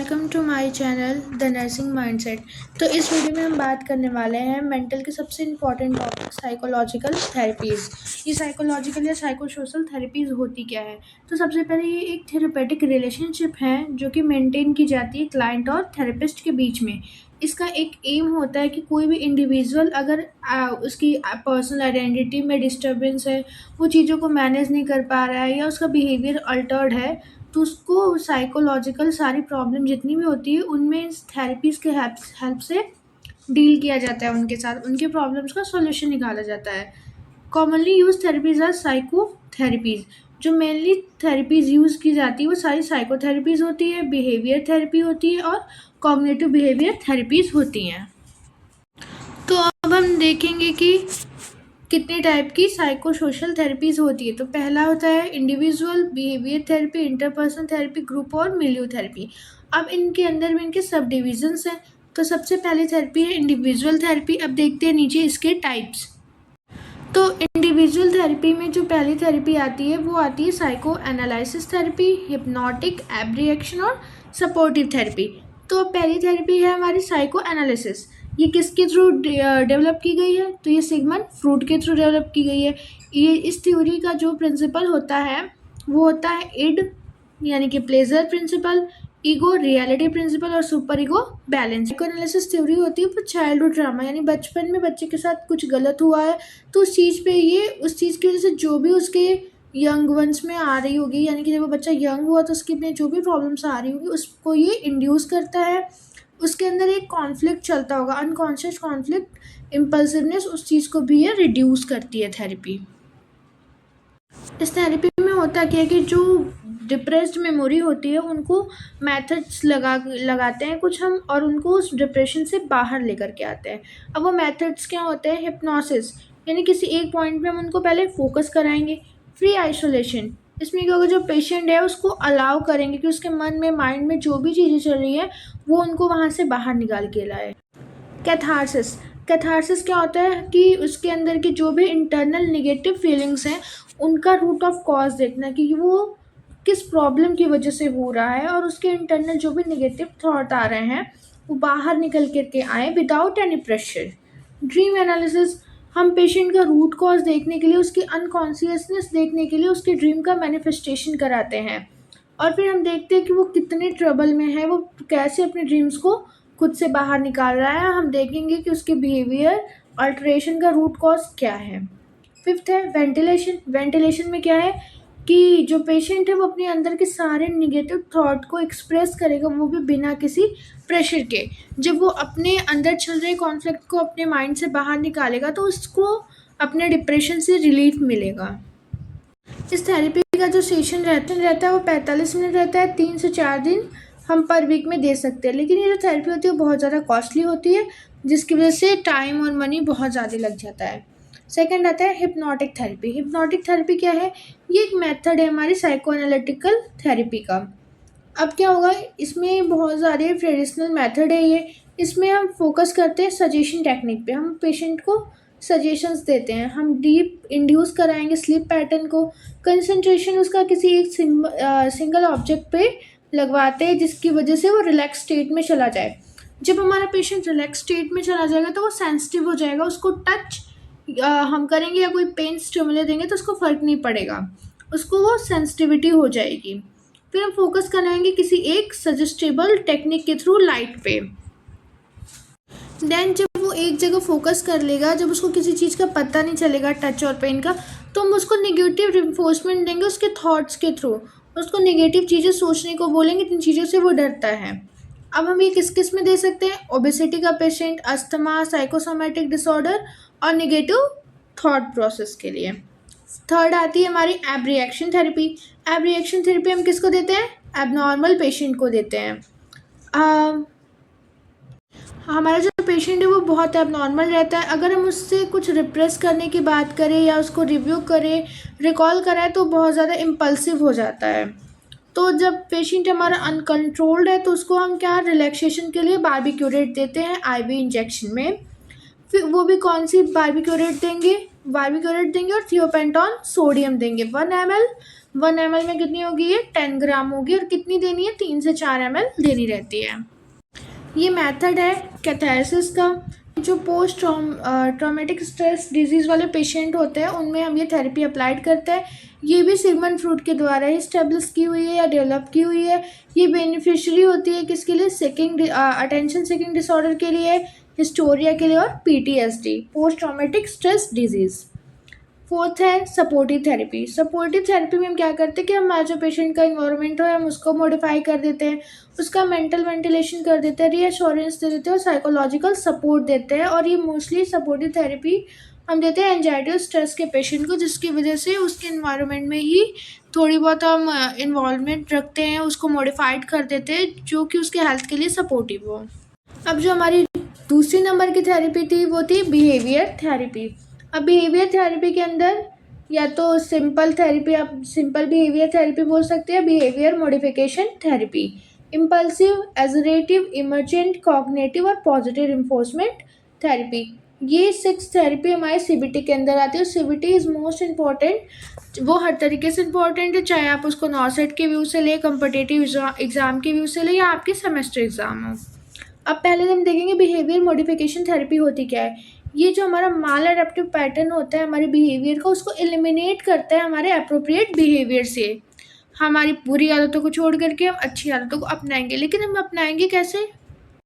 Welcome to my channel the nursing mindset. तो इस video में हम बात करने वाले हैं मेंटल के सबसे इम्पॉर्टेंट टॉपिक साइकोलॉजिकल थेरेपीज़। ये साइकोलॉजिकल या साइकोसोशल थेरेपीज़ होती क्या है। तो सबसे पहले ये एक थेरेपेटिक रिलेशनशिप है जो कि मेंटेन की जाती है क्लाइंट और थेरेपिस्ट के बीच में। इसका एक एम होता है कि कोई भी इंडिविजुअल अगर उसकी पर्सनल आइडेंटिटी में डिस्टर्बेंस है, वो चीज़ों को मैनेज नहीं कर पा रहा है या उसका बिहेवियर अल्टर्ड है, तो उसको साइकोलॉजिकल सारी प्रॉब्लम जितनी भी होती है उनमें इस थेरेपीज़ के हेल्प से डील किया जाता है, उनके साथ उनके प्रॉब्लम्स का सॉल्यूशन निकाला जाता है। Commonly use therapies are psychotherapies. जो मेनली थेरेपीज़ यूज़ की जाती है वो सारी साइकोथेरेपीज़ होती है, बिहेवियर थेरेपी होती है और कॉग्निटिव बिहेवियर थेरेपीज़ होती हैं। तो अब हम देखेंगे कि कितने टाइप की साइकोसोशल थेरेपीज़ होती है। तो पहला होता है individual behaviour therapy, interpersonal therapy, group और मिलियू थेरेपी। अब इनके अंदर भी इनके सब डिविजन्स हैं। तो सबसे पहली थेरेपी है इंडिविजुअल थेरेपी। अब देखते हैं नीचे इसके टाइप्स। तो इंडिविजुअल थेरेपी में जो पहली थेरेपी आती है वो आती है साइको एनालिसिस थेरेपी, हिप्नोटिक एब्रिएक्शन और सपोर्टिव थेरेपी। तो पहली थेरेपी है हमारी साइको एनालिसिस। ये किसके थ्रू डेवलप की गई है? तो ये सिगमंड फ्रूड के थ्रू डेवलप की गई है। ये इस थ्योरी का जो प्रिंसिपल होता है वो होता है इड यानी कि pleasure principle, ego reality principle और super ego balance. Psychoanalysis theory होती है फॉर चाइल्डहुड ट्रामा, यानी बचपन में बच्चे के साथ कुछ गलत हुआ है तो उस चीज़ पे ये उस चीज़ की वजह से जो भी उसके यंग वंस में आ रही होगी, यानी कि जब वो बच्चा यंग हुआ तो उसकी में जो भी प्रॉब्लम्स आ रही होगी उसको ये इंड्यूस करता है। उसके अंदर एक कॉन्फ्लिक्ट चलता होगा, अनकॉन्शियस कॉन्फ्लिक्ट, इम्पल्सिवनेस, उस चीज़ को भी ये रिड्यूस करती है थेरेपी। इस थेरेपी में होता क्या है कि जो डिप्रेस्ड मेमोरी होती है उनको मेथड्स लगाते हैं कुछ हम और उनको उस डिप्रेशन से बाहर लेकर के आते हैं। अब वो मेथड्स क्या होते हैं? हिप्नोसिस, यानी किसी एक पॉइंट पे हम उनको पहले फोकस कराएंगे। फ्री आइसोलेशन, इसमें क्या होगा, जो पेशेंट है उसको अलाउ करेंगे कि उसके मन में माइंड में जो भी चीज़ें चल रही है वो उनको वहाँ से बाहर निकाल के लाए। कैथारसिस, कैथारसिस क्या होता है कि उसके अंदर की जो भी इंटरनल नेगेटिव फीलिंग्स हैं उनका रूट ऑफ कॉज देखना कि वो किस प्रॉब्लम की वजह से हो रहा है और उसके इंटरनल जो भी नेगेटिव थॉट आ रहे हैं वो बाहर निकल करके आए without any pressure. Dream analysis, हम पेशेंट का रूट कॉज देखने के लिए, उसकी अनकॉन्शियसनेस देखने के लिए उसके ड्रीम का मैनिफेस्टेशन कराते हैं और फिर हम देखते हैं कि वो कितने ट्रबल में है, वो कैसे अपने ड्रीम्स को खुद से बाहर निकाल रहा है। हम देखेंगे कि उसके बिहेवियर अल्टरेशन का रूट कॉज क्या है। फिफ्थ है वेंटिलेशन। वेंटिलेशन में क्या है कि जो पेशेंट है वो अपने अंदर के सारे निगेटिव थॉट को एक्सप्रेस करेगा, वो भी बिना किसी प्रेशर के। जब वो अपने अंदर चल रहे कॉन्फ्लिक्ट को अपने माइंड से बाहर निकालेगा तो उसको अपने डिप्रेशन से रिलीफ मिलेगा। इस थेरेपी का जो सेशन रहता है वो 45 मिनट रहता है। 3 से 4 दिन हम पर वीक में दे सकते हैं, लेकिन ये जो थेरेपी होती है वो बहुत ज़्यादा कॉस्टली होती है जिसकी वजह से टाइम और मनी बहुत ज़्यादा लग जाता है। सेकंड आता है हिप्नोटिक थेरेपी। हिप्नोटिक थेरेपी क्या है? ये एक मेथड है हमारी साइको एनालिटिकल थेरेपी का। अब क्या होगा, इसमें बहुत सारे ट्रेडिशनल मेथड है ये। इसमें हम फोकस करते हैं सजेशन टेक्निक पे। हम पेशेंट को सजेशंस देते हैं, हम डीप इंड्यूस कराएंगे स्लीप पैटर्न को। कंसंट्रेशन उसका किसी एक सिंगल ऑब्जेक्ट पे लगवाते हैं जिसकी वजह से वो रिलैक्स स्टेट में चला जाए। जब हमारा पेशेंट रिलैक्स स्टेट में चला जाएगा तो वो सेंसिटिव हो जाएगा, उसको टच हम करेंगे या कोई पेन स्टिमुलेट देंगे तो उसको फ़र्क नहीं पड़ेगा, उसको वो सेंसिटिविटी हो जाएगी। फिर हम फोकस कराएंगे किसी एक सजेस्टेबल टेक्निक के थ्रू लाइट पे। देन जब वो एक जगह फोकस कर लेगा, जब उसको किसी चीज़ का पता नहीं चलेगा टच और पेन का, तो हम उसको नेगेटिव रिइंफोर्समेंट देंगे उसके थॉट्स के थ्रू। उसको नेगेटिव चीज़ें सोचने को बोलेंगे जिन चीज़ों से वो डरता है। अब हम ये किस किस में दे सकते हैं? ओबेसिटी का पेशेंट, अस्थमा, साइकोसोमेटिक डिसऑर्डर और नेगेटिव थॉट प्रोसेस के लिए। थर्ड आती है हमारी एब्रिएक्शन थेरेपी। एब्रिएक्शन थेरेपी हम किसको देते हैं? एबनॉर्मल पेशेंट को देते हैं। हमारा जो पेशेंट है वो बहुत एबनॉर्मल रहता है, अगर हम उससे कुछ रिप्रेस करने की बात करें या उसको रिव्यू करें, रिकॉल कराएं तो बहुत ज़्यादा इम्पल्सिव हो जाता है। तो जब पेशेंट हमारा अनकंट्रोल्ड है तो उसको हम क्या रिलैक्सेशन के लिए बारबिक्यूरेट देते हैं आईवी इंजेक्शन में। फिर वो भी कौन सी बारबिक्यूरेट देंगे? बारबिक्यूरेट देंगे और थियोपेंटॉन सोडियम देंगे। 1 ml में कितनी होगी, ये 10 ग्राम होगी, और कितनी देनी है, 3 से 4 ml देनी रहती है। ये मेथड है कैथारसिस का। जो पोस्ट ट्रॉमेटिक स्ट्रेस डिजीज़ वाले पेशेंट होते हैं उनमें हम ये थेरेपी अप्लाइड करते हैं। ये भी सिगमंड फ्रूड के द्वारा ही स्टेब्लिश की हुई है या डेवलप की हुई है। ये बेनिफिशियरी होती है किसके लिए, सेकिंग अटेंशन सीकिंग डिसऑर्डर के लिए, हिस्टोरिया के लिए और PTSD, post traumatic stress disease. Fourth है सपोर्टिव थेरेपी। सपोर्टिव थेरेपी में हम क्या करते हैं कि हमारा जो पेशेंट का इन्वायरमेंट है हम उसको मॉडिफाई कर देते हैं, उसका मेंटल वेंटिलेशन कर देते हैं, रीअश्योरेंस दे देते हैं और साइकोलॉजिकल सपोर्ट देते हैं। और ये मोस्टली सपोर्टिव थेरेपी हम देते हैं एंजाइटी और स्ट्रेस के पेशेंट को, जिसकी वजह से उसके इन्वायरमेंट में ही थोड़ी बहुत हम इन्वॉल्वमेंट रखते हैं, उसको मॉडिफाइड कर देते हैं जो कि उसके हेल्थ के लिए सपोर्टिव हो। अब जो हमारी दूसरी नंबर की थेरेपी थी वो थी बिहेवियर थेरेपी। अब बिहेवियर थेरेपी के अंदर या तो सिंपल थेरेपी, आप सिंपल बिहेवियर थेरेपी बोल सकते हैं, behaviour modification therapy, impulsive, assertive, emergent, cognitive और पॉजिटिव रिइंफोर्समेंट थेरेपी। ये 6 थेरेपी हमारे सीबीटी के अंदर आती है। और सीबीटी इज़ मोस्ट इम्पॉर्टेंट, वो हर तरीके से इम्पॉर्टेंट है, चाहे आप उसको नॉसेट के व्यू से ले, कम्पिटिटिव एग्ज़ाम के व्यू से ले, या आपके सेमेस्टर एग्ज़ाम हो। अब पहले हम देखेंगे बिहेवियर मॉडिफिकेशन थेरेपी होती क्या है। ये जो हमारा माल एडेप्टिव पैटर्न होता है हमारे बिहेवियर का, उसको एलिमिनेट करता है हमारे अप्रोप्रिएट बिहेवियर से। हमारी बुरी आदतों को छोड़ करके हम अच्छी आदतों को अपनाएंगे, लेकिन हम अपनाएंगे कैसे,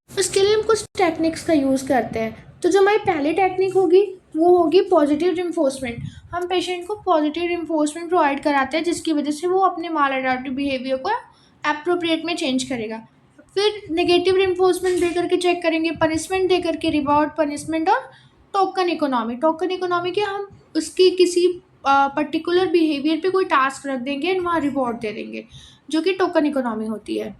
उसके लिए हम कुछ टेक्निक्स का यूज़ करते हैं। तो जो हमारी पहली टेक्निक होगी वो होगी पॉजिटिव रिइंफोर्समेंट। हम पेशेंट को पॉजिटिव रिइंफोर्समेंट प्रोवाइड कराते हैं, जिसकी वजह से वो अपने माल एडेप्टिव बिहेवियर को अप्रोप्रिएट में चेंज करेगा। फिर नेगेटिव रिइंफोर्समेंट दे करके चेक करेंगे, पनिशमेंट दे करके, रिवॉर्ड, पनिशमेंट और टोकन इकोनॉमी। टोकन इकोनॉमी के हम उसकी किसी पर्टिकुलर बिहेवियर पे कोई टास्क रख देंगे एंड वहाँ रिवॉर्ड दे देंगे, जो कि टोकन इकोनॉमी होती है।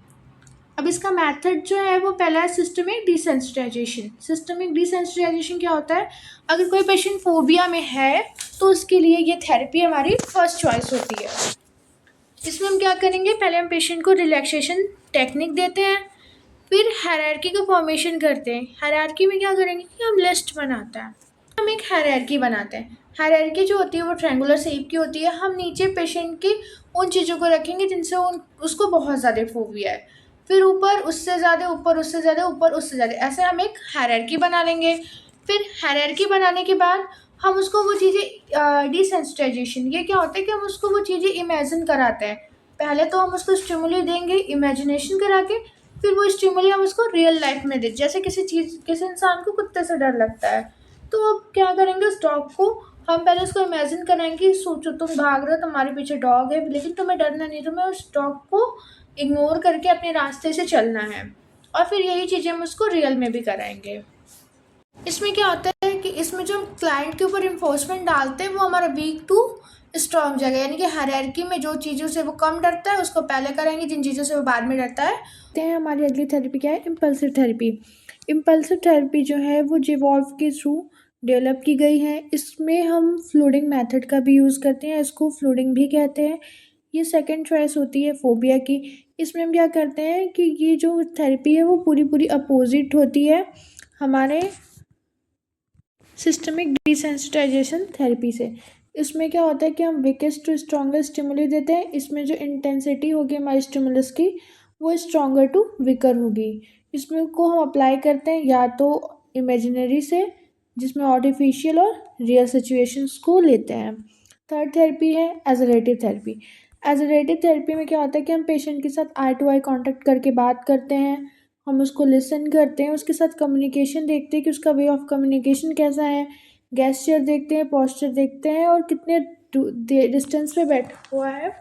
अब इसका मेथड जो है वो पहला है सिस्टमिक डिसेंसिटाइजेशन। सिस्टमिक डिसेंसिटाइजेशन क्या होता है, अगर कोई पेशेंट फोबिया में है तो उसके लिए ये थेरेपी हमारी फर्स्ट चॉइस होती है। इसमें हम क्या करेंगे, पहले हम पेशेंट को रिलैक्सेशन टेक्निक देते हैं, फिर हायरार्की का फॉर्मेशन करते हैं। हायरार्की में क्या करेंगे कि हम लिस्ट बनाते हैं, हम एक हायरार्की बनाते हैं। हायरार्की जो होती है वो ट्रायंगुलर शेप की होती है। हम नीचे पेशेंट की उन चीज़ों को रखेंगे जिनसे उसको बहुत ज़्यादा फोबिया है, फिर ऊपर उससे ज़्यादा, ऊपर उससे ज़्यादा, ऊपर उससे ज़्यादा, ऐसे हम एक हायरार्की बना लेंगे। फिर हायरार्की बनाने के बाद हम उसको वो चीज़ें डिसेंसिटाइजेशन, ये क्या होता है कि हम उसको वो चीज़ें इमेजिन कराते हैं। पहले तो हम उसको स्टिमुली देंगे इमेजिनेशन करा के, फिर वो स्टिमुली हम उसको रियल लाइफ में दे, जैसे किसी इंसान को कुत्ते से डर लगता है तो अब क्या करेंगे, उस डॉग को हम पहले उसको इमेजिन कराएंगे, सोचो तुम भाग रहे हो, तुम्हारे पीछे डॉग है, लेकिन तुम्हें डरना नहीं, तुम्हें उस डॉग को इग्नोर करके अपने रास्ते से चलना है। और फिर यही चीज़ें हम उसको रियल में भी कराएंगे। इसमें क्या होता है कि इसमें जो हम क्लाइंट के ऊपर इन्फोर्समेंट डालते हैं वो हमारा वीक टू स्ट्रॉन्ग जगह, यानी कि हायरार्की में जो चीज़ों से वो कम डरता है उसको पहले करेंगे, जिन चीज़ों से वो बाद में डरता है। हमारी अगली थेरेपी क्या है, इम्पल्सिव थेरेपी। इम्पल्सिव थेरेपी जो है वो जिवॉल्व के थ्रू डेवलप की गई है। इसमें हम फ्लूडिंग मेथड का भी यूज़ करते हैं, इसको फ्लूडिंग भी कहते हैं। ये सेकंड चॉइस होती है फोबिया की। इसमें हम क्या करते हैं कि ये जो थेरेपी है वो पूरी पूरी अपोजिट होती है हमारे सिस्टमिक डिसेंसिटाइजेशन थेरेपी से। इसमें क्या होता है कि हम वीकेस्ट टू स्ट्रॉन्गेस्ट स्टिमुलस देते हैं। इसमें जो इंटेंसिटी होगी हमारी स्टिमुलस की वो स्ट्रॉन्गर टू वीकर होगी। इसमें को हम अप्लाई करते हैं या तो इमेजिनरी से, जिसमें आर्टिफिशियल और रियल सिचुएशंस को लेते हैं। थर्ड थेरेपी है एजरेटिव थेरेपी। एजरेटिव थेरेपी में क्या होता है कि हम पेशेंट के साथ आई टू आई कॉन्टैक्ट करके बात करते हैं, हम उसको लिसन करते हैं, उसके साथ कम्युनिकेशन देखते हैं कि उसका वे ऑफ कम्युनिकेशन कैसा है, गेस्चर देखते हैं, पोस्चर देखते हैं और कितने डिस्टेंस पे बैठा हुआ है,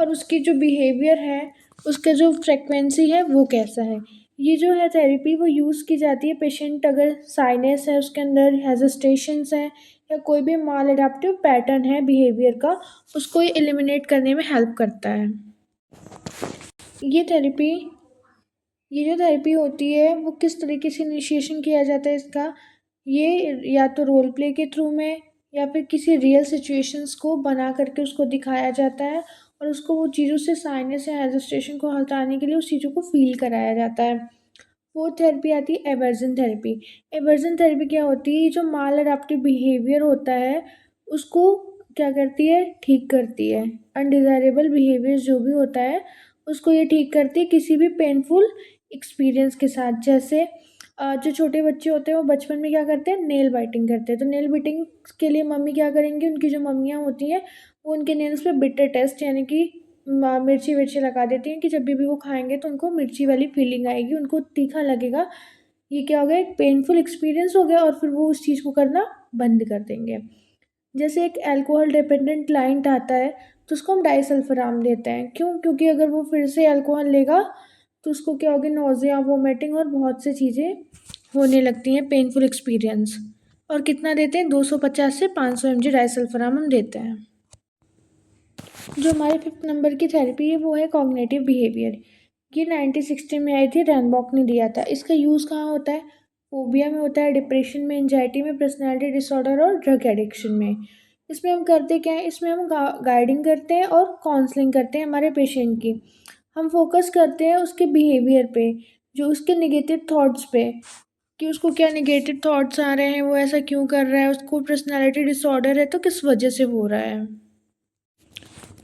और उसकी जो बिहेवियर है, उसका जो फ्रिक्वेंसी है वो कैसा है। ये जो है थेरेपी वो यूज़ की जाती है पेशेंट अगर साइनेस है, उसके अंदर हेजिस्टेशंस हैं, या कोई भी माल एडाप्टिव पैटर्न है बिहेवियर का, उसको ये एलिमिनेट करने में हेल्प करता है। ये थेरेपी ये जो थेरेपी होती है वो किस तरीके से इनिशिएशन किया जाता है इसका, ये या तो रोल प्ले के थ्रू में या फिर किसी रियल सिचुएशंस को बना करके उसको दिखाया जाता है, और उसको वो चीज़ों से साइनस या हेजिस्टेशन को हटाने के लिए उस चीज़ों को फील कराया जाता है। फोर्थ थेरेपी आती है एवर्जन थेरेपी। एवर्जन थेरेपी क्या होती है, जो माल अडैप्टिव बिहेवियर होता है उसको क्या करती है, ठीक करती है। अनडिज़ायरेबल बिहेवियर जो भी होता है उसको ये ठीक करती है किसी भी पेनफुल एक्सपीरियंस के साथ। जैसे जो छोटे बच्चे होते हैं वो बचपन में क्या करते हैं, नेल बाइटिंग करते हैं। तो नेल बाइटिंग के लिए मम्मी क्या करेंगी, उनकी जो मम्मियाँ होती हैं वो उनके नेल्स पे बिटर टेस्ट यानी कि मिर्ची विर्ची लगा देती हैं कि जब भी वो खाएंगे तो उनको मिर्ची वाली फीलिंग आएगी, उनको तीखा लगेगा। ये क्या हो गया, एक पेनफुल एक्सपीरियंस हो गया, और फिर वो उस चीज़ को करना बंद कर देंगे। जैसे एक अल्कोहल डिपेंडेंट क्लाइंट आता है तो उसको हम डाइसल्फाराम देते हैं। क्यों? क्योंकि अगर वो फिर से अल्कोहल लेगा तो उसको क्या होगी, नोज़िया, वोमिटिंग और बहुत सी चीज़ें होने लगती हैं, पेनफुल एक्सपीरियंस। और कितना देते हैं, 250 से 500 mg डाइसल्फाराम हम देते हैं। जो हमारे फिफ्थ नंबर की थेरेपी है वो है कॉग्निटिव बिहेवियर। ये 1960 में आई थी, रैनबॉक ने दिया था। इसका यूज़ कहाँ होता है, फोबिया में होता है, डिप्रेशन में, एंजाइटी में, पर्सनैलिटी डिसऑर्डर और ड्रग एडिक्शन में। इसमें हम करते क्या है, इसमें हम गाइडिंग करते हैं और काउंसलिंग करते हैं हमारे पेशेंट की। हम फोकस करते हैं उसके बिहेवियर पे, जो उसके नेगेटिव थॉट्स पे, कि उसको क्या नेगेटिव थॉट्स आ रहे हैं, वो ऐसा क्यों कर रहा है, उसको पर्सनैलिटी डिसऑर्डर है तो किस वजह से हो रहा है।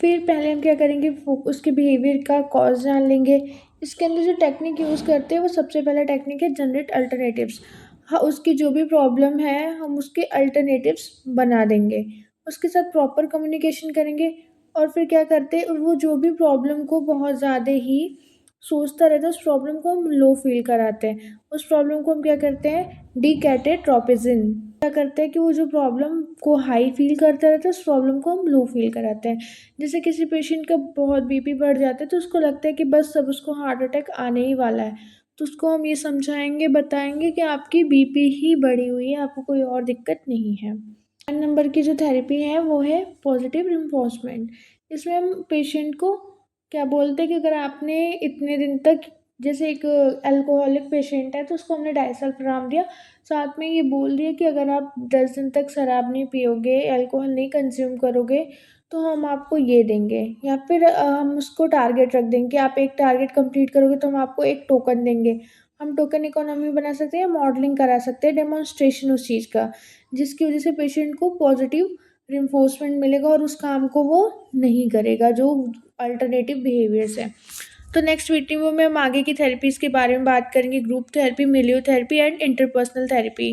फिर पहले हम क्या करेंगे, उसके बिहेवियर का कॉज जान लेंगे। इसके अंदर जो टेक्निक यूज़ करते हैं वो सबसे पहला टेक्निक है जनरेट अल्टरनेटिव्स। हाँ, उसकी जो भी प्रॉब्लम है हम उसके अल्टरनेटिव्स बना देंगे, उसके साथ प्रॉपर कम्युनिकेशन करेंगे। और फिर क्या करते हैं, वो जो भी प्रॉब्लम को बहुत ज़्यादा ही सोचता रहता है उस प्रॉब्लम को हम लो फील कराते हैं। उस प्रॉब्लम को हम क्या करते हैं, डीकैटेट्रोपिजिन। क्या करते हैं कि वो जो प्रॉब्लम को हाई फील करता रहता है उस प्रॉब्लम को हम लो फील कराते हैं। जैसे किसी पेशेंट का बहुत बीपी बढ़ जाता है तो उसको लगता है कि बस अब उसको हार्ट अटैक आने ही वाला है, तो उसको हम ये समझाएंगे, बताएंगे कि आपकी बीपी ही बढ़ी हुई है, आपको कोई और दिक्कत नहीं है। 9 नंबर की जो थेरेपी है वो है पॉजिटिव रिइंफोर्समेंट। इसमें हम पेशेंट को क्या बोलते हैं कि अगर आपने इतने दिन तक, जैसे एक अल्कोहलिक पेशेंट है तो उसको हमने डाइसल्फाराम दिया, साथ में ये बोल दिया कि अगर आप 10 दिन तक शराब नहीं पियोगे, अल्कोहल नहीं कंज्यूम करोगे तो हम आपको ये देंगे। या फिर हम उसको टारगेट रख देंगे कि आप एक टारगेट कंप्लीट करोगे तो हम आपको एक टोकन देंगे। हम टोकन इकोनॉमी बना सकते हैं, मॉडलिंग करा सकते हैं, डेमोन्स्ट्रेशन उस चीज़ का, जिसकी वजह से पेशेंट को पॉजिटिव रिइंफोर्समेंट मिलेगा और उस काम को वो नहीं करेगा जो अल्टरनेटिव बिहेवियर्स है। तो नेक्स्ट वीडियो में हम आगे की थेरेपीज़ के बारे में बात करेंगे, ग्रुप थेरेपी, मिलियो थेरेपी एंड इंटरपर्सनल थेरेपी।